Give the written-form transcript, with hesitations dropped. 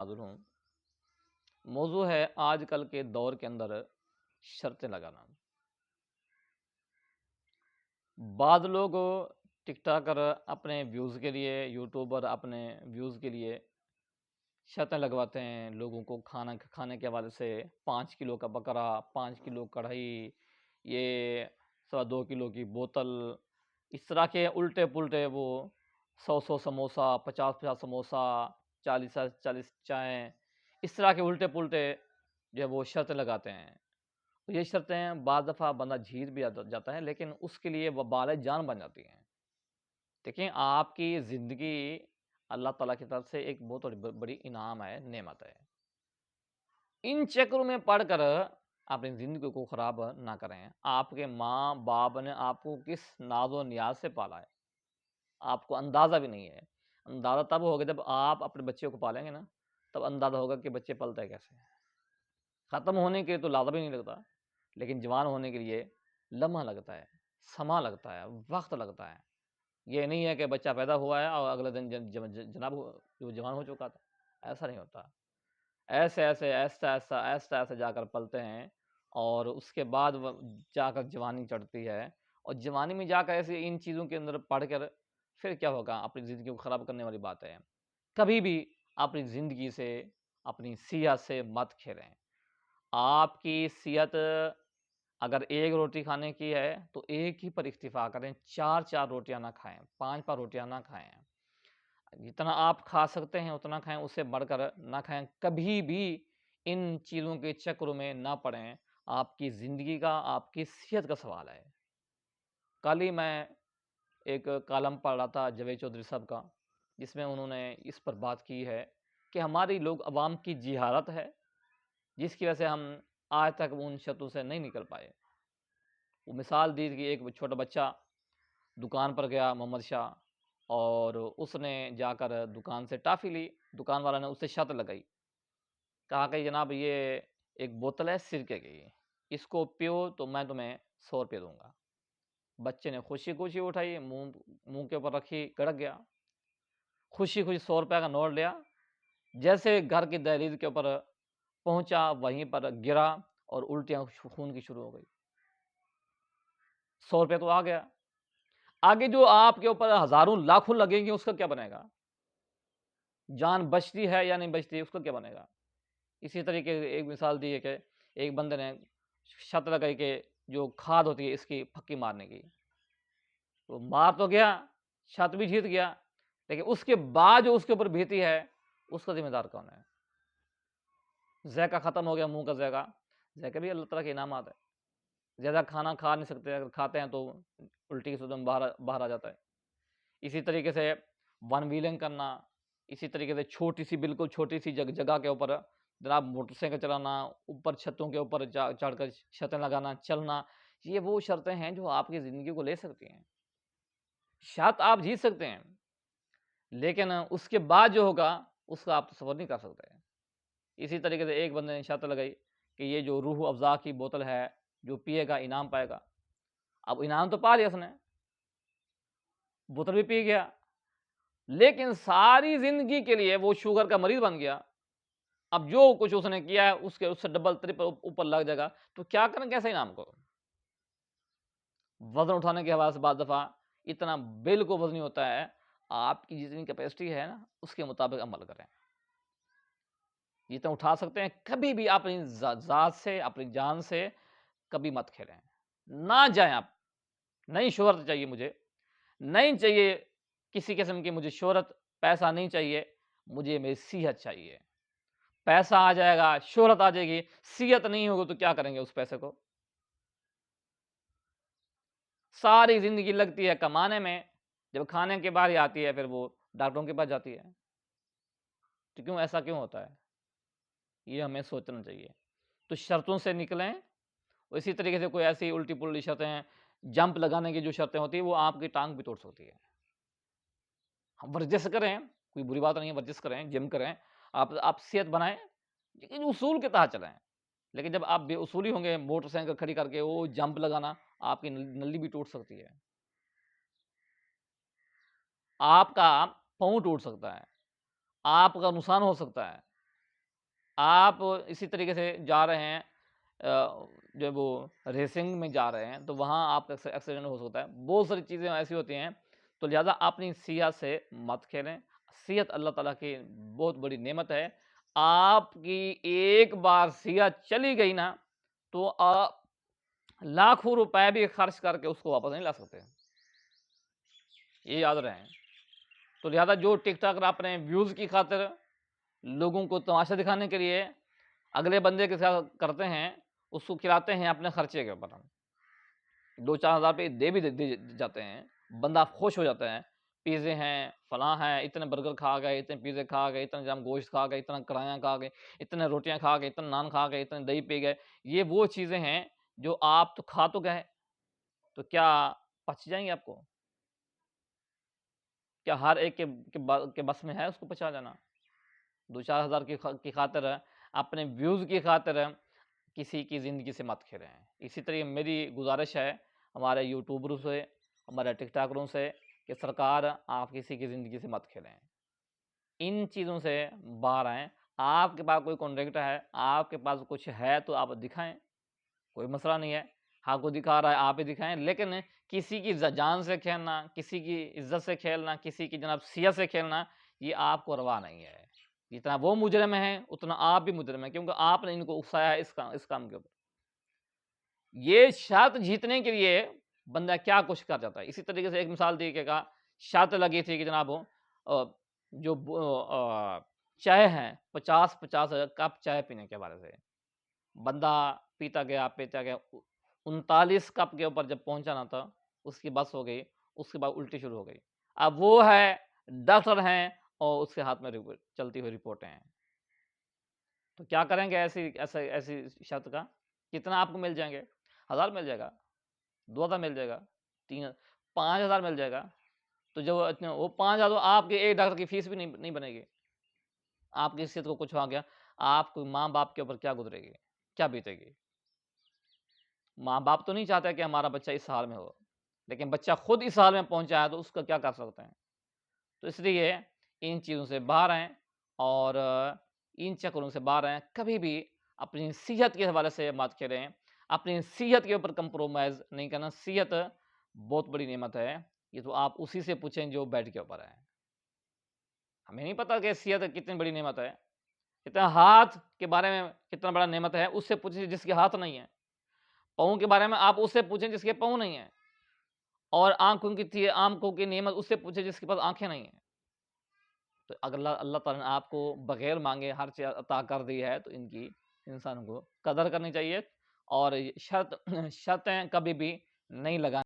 حاضر ہوں۔ موضوع ہے آج کل کے دور کے اندر شرطیں لگانا۔ بعض لوگ ٹک ٹاکر اپنے ویوز کے لیے، یوٹیوبر اپنے ویوز کے لیے شرطیں لگواتے ہیں لوگوں کو کھانے کے حوالے سے۔ 5 کلو کا بکرا، 5 کلو کڑھائی، یہ 2.25 کلو کی بوتل، اس طرح کے الٹے پلٹے وہ 100 سموسہ، 50 سموسہ، 40 چائیں، اس طرح کے الٹے پلٹے جو ہے وہ شرطیں لگاتے ہیں۔ یہ شرطیں بعض دفعہ بندہ جیت بھی جاتا ہے، لیکن اس کے لیے وبال جان بن جاتی ہیں۔ دیکھیں، آپ کی زندگی اللہ تعالیٰ کی طرف سے ایک بہت بڑی انعام ہے، نعمت ہے۔ ان چکروں میں پڑھ کر اپنی زندگی کو خراب نہ کریں۔ آپ کے ماں باپ نے آپ کو کس ناز و نیاز سے پالا ہے، آپ کو اندازہ بھی نہیں ہے۔ اندازہ تب ہوگا جب آپ اپنے بچے کو پالیں گے نا، تب اندازہ ہوگا کہ بچے پلتے کیسے ہیں۔ ختم ہونے کے لیے تو لازم بھی نہیں لگتا، لیکن جوان ہونے کے لیے لمحہ لگتا ہے، سما لگتا ہے، وقت لگتا ہے۔ یہ نہیں ہے کہ بچہ پیدا ہوا ہے اور اگلے دن جناب وہ جوان ہو چکا تھا، ایسا نہیں ہوتا۔ ایسے ایسے ایسا جا کر پلتے ہیں، اور اس کے بعد جا کر جوانی چڑھتی ہے، اور جوانی میں جا کر ایسے ان چیزوں کے اندر پڑھ کر پھر کیا ہوگا؟ اپنی زندگی کو خراب کرنے والی بات ہے۔ کبھی بھی اپنی زندگی سے، اپنی صحت سے مت کھیلیں۔ آپ کی صحت اگر 1 روٹی کھانے کی ہے تو 1 ہی پر اکتفا کریں، 4 روٹیاں نہ کھائیں، 5 روٹیاں نہ کھائیں۔ جتنا آپ کھا سکتے ہیں اتنا کھائیں، اس سے بڑھ کر نہ کھائیں۔ کبھی بھی ان چیزوں کے چکروں میں نہ پڑیں۔ آپ کی زندگی کا، آپ کی صحت کا سوال ہے۔ کل ہی میں ایک کالم پڑھ رہا تھا جاوید چودھری صاحب کا، جس میں انہوں نے اس پر بات کی ہے کہ ہماری لوگ عوام کی جہالت ہے، جس کی وجہ سے ہم آج تک ان شرطوں سے نہیں نکل پائے۔ وہ مثال دی کہ ایک چھوٹا بچہ دکان پر گیا، محمد شاہ، اور اس نے جا کر دکان سے ٹافی لی۔ دکان والا نے اس سے شرط لگائی، کہا کہ جناب یہ ایک بوتل ہے سرکے کی، اس کو پیو تو میں تمہیں 100 روپے دوں گا۔ بچے نے خوشی خوشی اٹھائی، منہ کے اوپر رکھی، گڑک گیا، خوشی خوشی 100 روپے کا نوٹ لیا۔ جیسے گھر کی دہلیز کے اوپر پہنچا، وہیں پر گرا اور الٹیاں خون کی شروع ہو گئی۔ 100 روپے تو آ گیا، آگے جو آپ کے اوپر ہزاروں لاکھوں لگیں گے اس کا کیا بنے گا؟ جان بچتی ہے یا نہیں بچتی، اس کا کیا بنے گا؟ اسی طریقے ایک مثال دی ہے کہ ایک بندے نے شرط لگائی کہ جو کھاد ہوتی ہے اس کی پھکی مارنے کی، تو مار تو گیا، شرط بھی جیت گیا، لیکن اس کے بعد جو اس کے اوپر بیتی ہے اس کا ذمہ دار کون ہے؟ ذائقہ ختم ہو گیا، منہ کا ذائقہ بھی اللہ تعالیٰ کے انعامات ہے۔ زیادہ کھانا کھا نہیں سکتے، اگر کھاتے ہیں تو الٹی کی صورت میں باہر آ جاتا ہے۔ اسی طریقے سے ون ویلنگ کرنا، اسی طریقے سے چھوٹی سی، بالکل چھوٹی سی جگہ کے اوپر جناب موٹر سائیکل چلانا، اوپر چھتوں کے اوپر چڑھ کر شرطیں لگانا، چلنا، یہ وہ شرطیں ہیں جو آپ کی زندگی کو لے سکتی ہیں۔ شرط آپ جیت سکتے ہیں، لیکن اس کے بعد جو ہوگا اس کا آپ تصور نہیں کر سکتے۔ اسی طریقے سے ایک بندے نے شرط لگائی کہ یہ جو روح افزا کی بوتل ہے، جو پیے گا انعام پائے گا۔ اب انعام تو پا لیا اس نے، بوتل بھی پی گیا، لیکن ساری زندگی کے لیے وہ شوگر کا مریض بن گیا۔ اب جو کچھ اس نے کیا ہے اس سے ڈبل ٹرپل اوپر لگ جائے گا، تو کیا کریں کیسے انعام کو؟ وزن اٹھانے کے حوالے سے بعض دفعہ اتنا بالکل وزنی ہوتا ہے، آپ کی جتنی کیپیسٹی ہے نا اس کے مطابق عمل کریں، جتنا اٹھا سکتے ہیں۔ کبھی بھی اپنی ذات سے، اپنی جان سے کبھی مت کھیلیں، نہ جائیں آپ۔ نہیں شہرت چاہیے مجھے، نہیں چاہیے کسی قسم کی مجھے شہرت، پیسہ نہیں چاہیے، مجھے میری صحت چاہیے۔ پیسہ آ جائے گا، شہرت آ جائے گی، صحت نہیں ہوگی تو کیا کریں گے اس پیسے کو؟ ساری زندگی لگتی ہے کمانے میں، جب کھانے کے باری آتی ہے پھر وہ ڈاکٹروں کے پاس جاتی ہے۔ تو کیوں ایسا کیوں ہوتا ہے؟ یہ ہمیں سوچنا چاہیے۔ تو شرطوں سے نکلیں۔ اسی طریقے سے کوئی ایسی الٹی پلٹی شرطیں، جمپ لگانے کی جو شرطیں ہوتی ہیں وہ آپ کی ٹانگ بھی توڑ سکتی ہے۔ ہم ورزش کریں، کوئی بری بات نہیں ہے، ورزش کریں، جم کریں، آپ صحت بنائیں، لیکن اصول کے تحت چلیں۔ لیکن جب آپ بے اصولی ہوں گے، موٹر سائیکل کھڑی کر کے وہ جمپ لگانا، آپ کی نلی بھی ٹوٹ سکتی ہے، آپ کا پاؤں ٹوٹ سکتا ہے، آپ کا نقصان ہو سکتا ہے۔ آپ اسی طریقے سے جا رہے ہیں جو وہ ریسنگ میں جا رہے ہیں تو وہاں آپ کا ایکسیڈنٹ ہو سکتا ہے، بہت ساری چیزیں ایسی ہوتی ہیں، تو لہٰذا اپنی صحت سے مت کھیلیں۔ صحت اللہ تعالیٰ کی بہت بڑی نعمت ہے، آپ کی ایک بار صحت چلی گئی نا تو آپ لاکھوں روپے بھی خرچ کر کے اس کو واپس نہیں لا سکتے، یہ یاد رہیں۔ تو لہٰذا جو ٹک ٹاکر اپنے ویوز کی خاطر لوگوں کو تماشا دکھانے کے لیے اگلے بندے کے ساتھ کرتے ہیں، اس کو کھلاتے ہیں اپنے خرچے کے اوپر، 2-4 ہزار روپے دے بھی دے جاتے ہیں، بندہ خوش ہو جاتا ہے، پیزے ہیں، فلاں ہیں، اتنے برگر کھا گئے، اتنے پیزے کھا گئے، اتنا جام گوشت کھا گئے، اتنا کڑھائیاں کھا گئے، اتنے روٹیاں کھا گئے، اتنے نان کھا گئے، اتنے دہی پی گئے۔ یہ وہ چیزیں ہیں جو آپ تو کھا تو گئے، تو کیا پچ جائیں گے آپ کو؟ کیا ہر ایک کے بس میں ہے اس کو پچا جانا؟ 2-4 ہزار کی خاطر، اپنے ویوز کی خاطر کسی کی زندگی سے مت کھیلیں۔ اسی طرح میری گزارش ہے ہمارے یوٹیوبروں سے، ہمارے ٹک ٹاکروں سے، کہ سرکار آپ کسی کی زندگی سے مت کھیلیں، ان چیزوں سے باہر آئیں۔ آپ کے پاس کوئی کانٹیکٹ ہے، آپ کے پاس کچھ ہے تو آپ دکھائیں، کوئی مسئلہ نہیں ہے، آپ کو دکھا رہا ہے آپ ہی دکھائیں، لیکن کسی کی جان سے کھیلنا، کسی کی عزت سے کھیلنا، کسی کی جناب صحت سے کھیلنا، یہ آپ کو روا نہیں ہے۔ جتنا وہ مجرم ہیں اتنا آپ بھی مجرم ہیں، کیونکہ آپ نے ان کو اکسایا ہے اس کام کے اوپر۔ یہ شرط جیتنے کے لیے بندہ کیا کچھ کر جاتا ہے۔ اسی طریقے سے ایک مثال دی کہ کہا شرط لگی تھی کہ جناب جو چائے ہیں 50 کپ چائے پینے کے بارے سے، بندہ پیتا گیا 39 کپ کے اوپر جب پہنچا نہ تھا، اس کی بس ہو گئی، اس کے بعد الٹی شروع ہو گئی۔ اب وہ ہے ڈاکٹر ہیں اور اس کے ہاتھ میں چلتی ہوئی رپورٹیں ہیں، تو کیا کریں گے ایسی شرط کا؟ کتنا آپ کو مل جائیں گے؟ 1000 مل جائے گا، 2000 مل جائے گا، 5000 مل جائے گا، تو جو وہ 5000 آپ کے ایک ڈاکٹر کی فیس بھی نہیں بنے گی۔ آپ کی صحت کو کچھ ہو گیا، آپ کو ماں باپ کے اوپر کیا گزرے گی، کیا بیتے گی؟ ماں باپ تو نہیں چاہتے کہ ہمارا بچہ اس حال میں ہو، لیکن بچہ خود اس حال میں پہنچا ہے تو اس کا کیا کر سکتے ہیں؟ تو اس لیے ان چیزوں سے باہر آئیں اور ان چکروں سے باہر آئیں، کبھی بھی اپنی صحت کے حوالے سے مت کھیلیں، اپنی صحت کے اوپر کمپرومائز نہیں کرنا۔ صحت بہت بڑی نعمت ہے، یہ تو آپ اسی سے پوچھیں جو بیڈ کے اوپر ہے۔ ہمیں نہیں پتا کہ صحت کتنی بڑی نعمت ہے، اتنا ہاتھ کے بارے میں کتنا بڑا نعمت ہے، اس سے پوچھیں جس کے ہاتھ نہیں ہے۔ پاؤں کے بارے میں آپ اس سے پوچھیں جس کے پاؤں نہیں ہیں، اور آنکھوں کی نعمت اس سے پوچھیں جس کے پاس آنکھیں نہیں ہیں۔ تو اگر اللہ تعالیٰ نے آپ کو بغیر مانگے ہر چیز عطا کر دی ہے تو ان کی انسان کو قدر کرنی چاہیے، اور شرطیں کبھی بھی نہیں لگانی۔